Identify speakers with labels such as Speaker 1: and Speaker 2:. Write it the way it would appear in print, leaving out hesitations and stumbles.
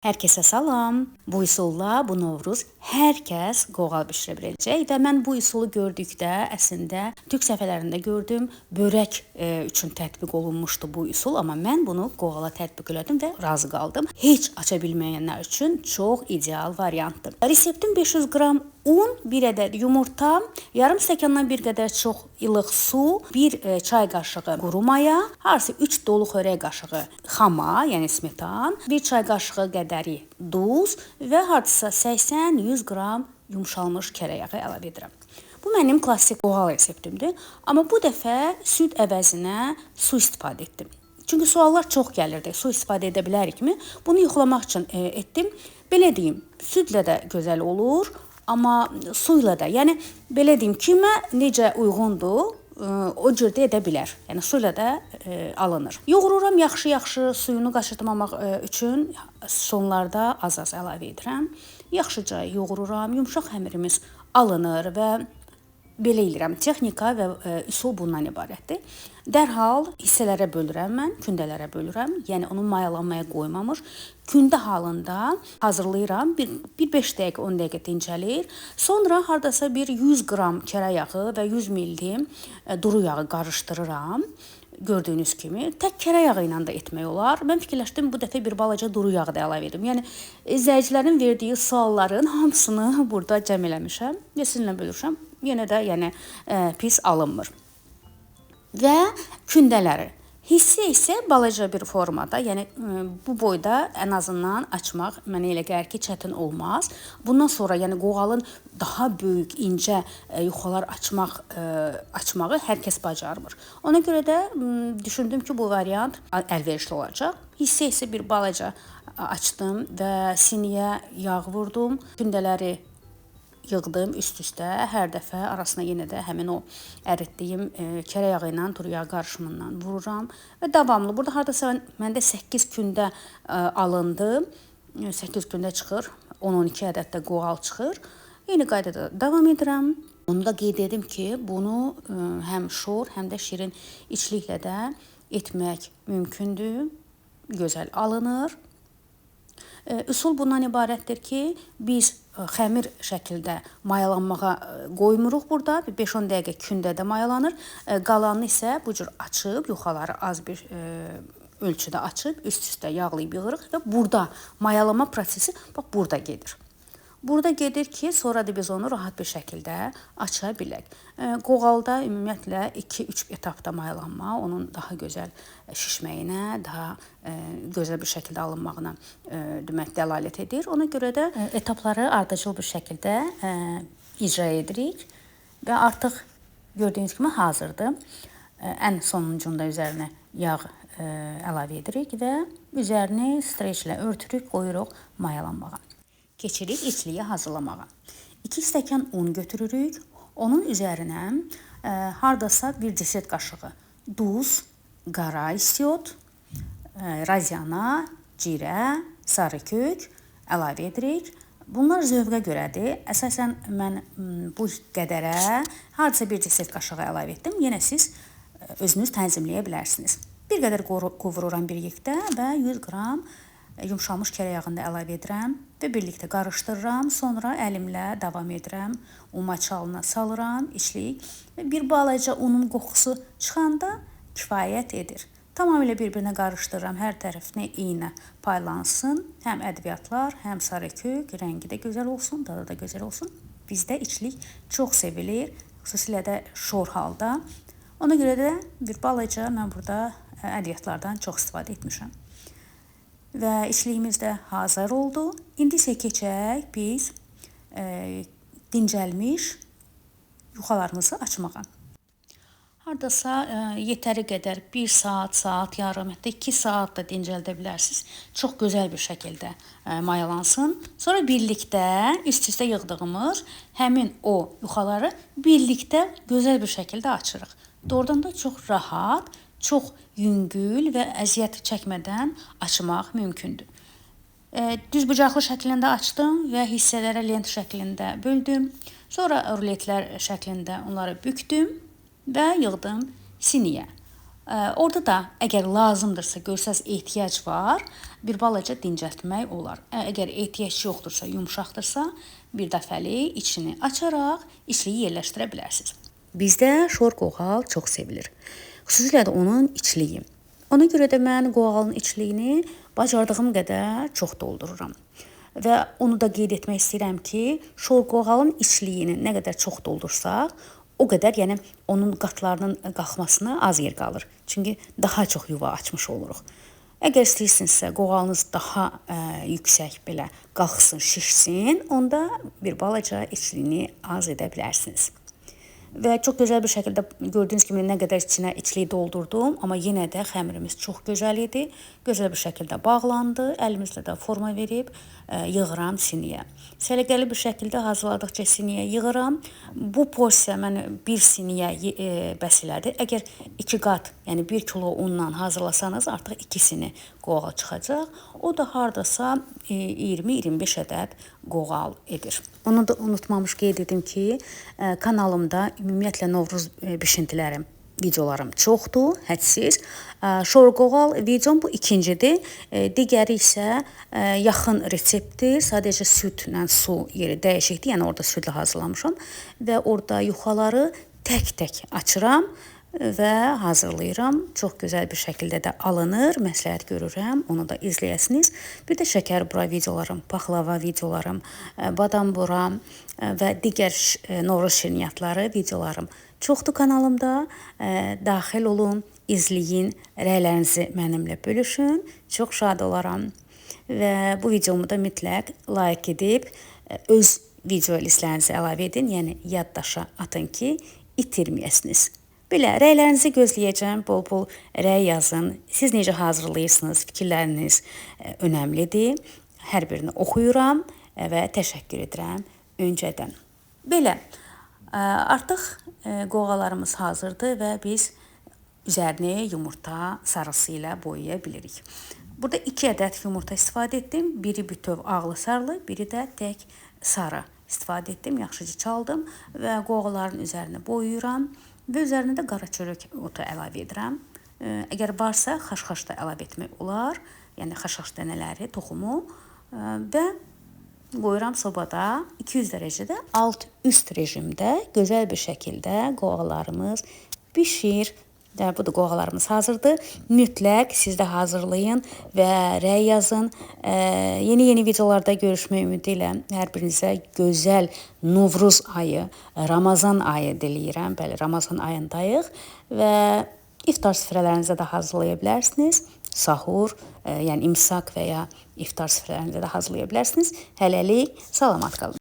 Speaker 1: Hər kəsə salam. Bu üsulla bu Novruz hər kəs qoğal bişirə biləcək və mən bu üsulu gördükdə əslində türk səfələrində gördüm. Börək üçün tətbiq olunmuşdu bu üsul, amma mən bunu qoğala tətbiq elədim və razı qaldım. Heç aça bilməyənlər üçün çox ideal variantdır. Reseptim 500 qram un, 1 ədəd yumurta, yarım stəkandan bir qədər çox ilıq su, 1 çay qaşığı quru maya, harsı 3 dolu xörək qaşığı xama, yəni smetan, 1 çay qaşığı qədəri duz və hardasa 80-100 qram yumşalmış kərə yağı əlavə edirəm. Bu mənim klassik qoğal reseptimdir, amma bu dəfə süd əvəzinə su istifadə etdim. Çünki suallar çox gəlirdi. Su istifadə edə bilərikmi? Bunu yoxlamaq üçün etdim. Belə deyim, südlə də gözəl olur. Amma su ilə də, yəni belə deyim, kimə necə uyğundur, o cür də edə bilər. Yəni su ilə də alınır. Yoğururam yaxşı-yaxşı, suyunu qaçırtmamaq üçün sonlarda az-az əlavə edirəm. Yaxşıca yoğururam, yumşaq xəmirimiz alınır və belə edirəm. Texnika və üsul bundan ibarətdir. Dərhal hissələrə bölürəm mən, kündələrə bölürəm. Yəni onu mayalanmaya qoymamış, kündə halında hazırlayıram. Bir 5 dəqiqə, 10 dəqiqə dincəlir. Sonra hardasa bir 100 qram kərə yağı və 100 ml duru yağı qarışdırıram. Gördüyünüz kimi tək kərə yağı ilə də etmək olar. Mən fikirləşdim bu dəfə bir balaca duru yağı da əlavə edim. Yəni izləyicilərin verdiyi sualların hamısını burada cəm eləmişəm və sizinlə bölüşürəm. Yenə də pis alınmır. Və kündələri. Hissə isə balaca bir formada, yəni bu boyda ən azından açmaq mənə elə gəlir ki, çətin olmaz. Bundan sonra yəni qoğalın daha böyük, incə yuxalar açmağı hər kəs bacarmır. Ona görə də düşündüm ki, bu variant əlverişli olacaq. Hissə isə bir balaca açdım və siniyə yağ vurdum. Kündələri yığdım üst-üstə, hər dəfə arasına yenə də həmin o əritdiyim kərə yağı ilə duru yağı qarışımından vururam və davamlı. Burada hardasa məndə 8 kündə alındı. 8 kündə çıxır, 10-12 ədəd də qoğal çıxır. Eyni qaydada davam edirəm. Onu da qeyd edim ki, bunu həm şor, həm də şirin içliklə də etmək mümkündür. Gözəl alınır. Üsul bundan ibarətdir ki, biz xəmir şəkildə mayalanmağa qoymuruq burada. 5-10 dəqiqə kündədə mayalanır. Qalanını isə bu cür açıb, yuxaları az bir ölçüdə açıb, üst-üstə yağlayıb yığırıq və burada mayalama prosesi bax burada gedir. Burada gedir ki, sonra da biz onu rahat bir şəkildə aça bilək. Qoğalda ümumiyyətlə 2-3 etapda mayalanma onun daha gözəl şişməyinə, daha gözəl bir şəkildə alınmağına demək dəlalət edir. Ona görə də etapları ardıcıl bir şəkildə icra edirik və artıq gördüyünüz kimi hazırdır. Ən sonuncunda üzərinə yağ əlavə edirik və üzərini streçlə örtürük, qoyuruq mayalanmağa. Keçirik içliyi hazırlamağa. 2 stəkan un götürürük. Onun üzərinə hardasa 1 desert qaşığı duz, qara istiot, raziana, cirə, sarı kök əlavə edirik. Bunlar zövqə görədir. Əsasən mən bu qədərə hardasa 1 desert qaşığı əlavə etdim. Yenə siz özünüz tənzimləyə bilərsiniz. Bir qədər qovururam bir yekdə və 100 qram yumşalmış kərə yağını da əlavə edirəm və birlikdə qarışdırıram. Sonra əlimlə davam edirəm. Umaçalına salıram, içlik və bir balaca unun qoxusu çıxanda kifayət edir. Tamamilə bir-birinə qarışdırıram. Hər tərəfinə iynə paylansın. Həm ədviyyatlar, həm sarı kök, rəngi də gözəl olsun, dadı da gözəl olsun. Bizdə içlik çox sevilir, xüsusilə də şor halda. Ona görə də bir balaca mən burada ədviyyatlardan çox istifadə etmişəm. Və içliyimiz də hazır oldu. İndi isə keçək biz dincəlmiş yuxalarımızı açmağa. Hardasa yetəri qədər 1 saat, saat yarım, hətta 2 saat da dincəldə bilərsiniz. Çox gözəl bir şəkildə mayalansın. Sonra birlikdə üst-üstə yığdığımız həmin o yuxaları birlikdə gözəl bir şəkildə açırıq. Doğrudan da çox rahat, çox yüngül və əziyyət çəkmədən açmaq mümkündür. Düz bucaqlı şəklində açdım və hissələrə lent şəklində böldüm. Sonra ruletlər şəklində onları bükdüm və yığdım siniyə. Orada da əgər lazımdırsa, görsəz ehtiyac var, bir balaca dincəltmək olar. Əgər ehtiyac yoxdursa, yumşaqdırsa, bir dəfəlik içini açaraq içliyi yerləşdirə bilərsiniz. Bizdə şor qoğal çox sevilir. Xüsusilə də onun içliyi. Ona görə də mən qoğalın içliyini bacardığım qədər çox doldururam. Və onu da qeyd etmək istəyirəm ki, şor qoğalın içliyini nə qədər çox doldursaq, o qədər, yəni onun qatlarının qalxmasına az yer qalır. Çünki daha çox yuva açmış oluruq. Əgər istəyirsinizsə qoğalınız daha yüksək belə qalxsın, şişsin, onda bir balaca içliyini az edə bilərsiniz. Və çox gözəl bir şəkildə gördüyünüz kimi nə qədər içinə içliyi doldurdum, amma yenə də xəmirimiz çox gözəl idi. Gözəl bir şəkildə bağlandı. Əlimizlə də forma verib yığıram siniyə. Səliqəli bir şəkildə hazırladıqca siniyə yığıram. Bu porsiya mənə 1 siniyə bəs elədi. Əgər 2 qat, yəni 1 kilo unla hazırlasanız, artıq 2 sini qoğal çıxacaq. O da hardasa 20-25 ədəd qoğal edir. Onu da unutmamış qeyd edim ki, kanalımda ümumiyyətlə Novruz bişintilərim, videolarım çoxdur, hədsiz. Şor qoğal videom bu ikincidir. Digəri isə yaxın reseptdir. Sadəcə südlə su yeri dəyişikdir. Yəni orada südlə hazırlamışam və orada yuxaları tək-tək açıram və hazırlayıram. Çox gözəl bir şəkildə də alınır. Məsləhət görürəm, onu da izləyəsiniz. Bir də şəkər bura videolarım, paxlava videolarım, badam bura və digər Novruz şirniyyatları videolarım çoxdur kanalımda. Daxil olun, izləyin, rəylərinizi mənimlə bölüşün. Çox şad olaram. Və bu videomu da mütləq like edib öz video listlərinizi əlavə edin. Yəni yaddaşa atın ki, itirməyəsiniz. Belə, rəylərinizi gözləyəcəm, bol-bol rəy yazın. Siz necə hazırlayırsınız, fikirləriniz önəmlidir. Hər birini oxuyuram və təşəkkür edirəm öncədən. Belə, artıq qoğalarımız hazırdır və biz üzərini yumurta sarısı ilə boyaya bilirik. Burada 2 ədəd yumurta istifadə etdim. Biri bütöv ağlı sarılı, biri də tək sarı istifadə etdim. Yaxşıca çaldım və qoğaların üzərini boyayıram. Və üzərinə də qara çörək otu əlavə edirəm. Əgər varsa, xaş-xaş da əlavə etmək olar. Yəni xaş-xaş dənələri, toxumu və qoyuram sobada 200 dərəcədə alt-üst rejimdə gözəl bir şəkildə qoğalarımız bişir. Budur, qoğalarımız hazırdır. Mütləq siz də hazırlayın və rəy yazın. Yeni videolarda görüşmək ümidi ilə hər birinizə gözəl Novruz ayı, Ramazan ayı diləyirəm. Bəli, Ramazan ayındayıq və iftar süfrələrinizə də hazırlaya bilərsiniz. Sahur, yəni imsak və ya iftar süfrələrinizə də hazırlaya bilərsiniz. Hələlik salamat qalın.